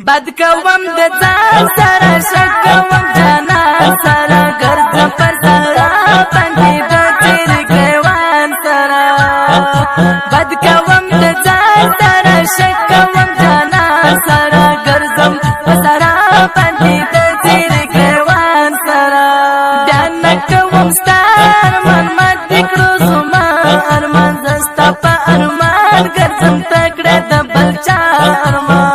بد کوم د ځان سره شک کوم جانا سره ګرځم پر سره باندې د تیر ګوان سره بد کوم د ځان سره شک کوم جانا سره ګرځم پر سره باندې د تیر ګوان سره دان کوم ستار من مات کړو زما ارمان زستا په ارمان ګرځم تکړه د بلچا ارمان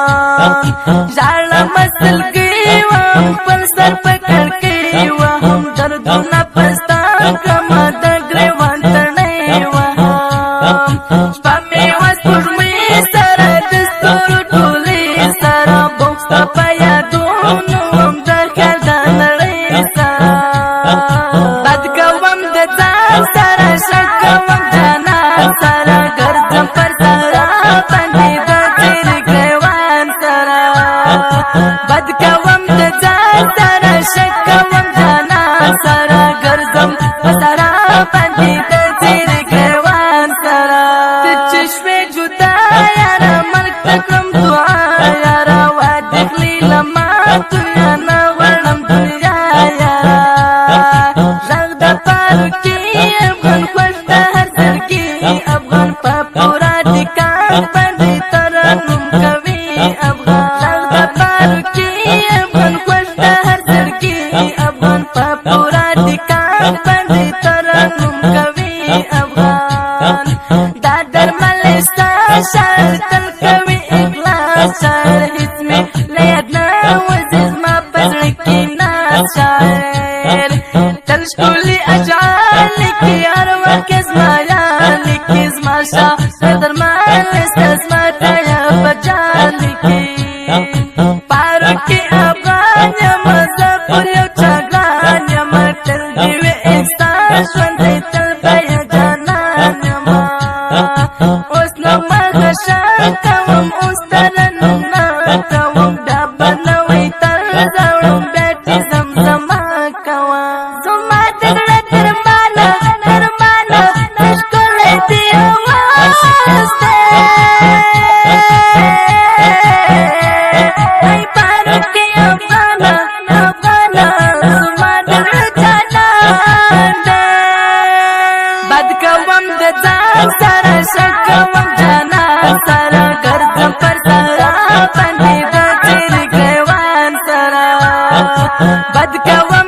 ژړه مسل کې وم پر سر پکړ کې وم دردونه پستا کما د ګریوان تړې وم شپه مې وسپړمې سره د ستورو ټولې سره بوکس په یادونو وم در خیال د نړۍ سره بد کوم د ځان سره شک کوم جانا سره ګرځم پر سره باندې د تیر ګریوان سره بد کوم د ځان سره شک کوم جانا سره ګرځم سره باندې د تیر ګریوان سره د چشمه جدا یار ملک تکم دعا یار وادخلی لما دنیا نه ورنم دنیا یار زغ د پارو کې افغان خوش د هر سر کې افغان په پورا ټکان باندې ترنم کوي افغان زغ د پارو کې افغان خوش د هر سر کې افغان په پورا ټکان باندې ترنم کوي افغان دا درمل ستا شعر تل کوي اخلاص شعر هیڅ مې له یاد نه وځي زما په زړه کې ناز شاعر تل ښکلي اشعار لیکي هر وخت زما یار لیکي زما شاه درمل ستا زما ټایا په جان لیکي پارو کې افغان یم زه پر یو چاګان یم تل دې وي احسان ژوندی تل به یې جانان یم اوس نو مغه شان کوم اوس ترنم نه کوم دا به نوی تل راوړم بیا چې زمزمه کوم زما د زړه درمانه ته ښکلی دې اواز دی ای پارو کې افغانه زما د زړه جانان دی بد کوم د ځان سره شک کوم جانا سره ګرځم پر سره باندې د تیر ګریوان سره بد کوم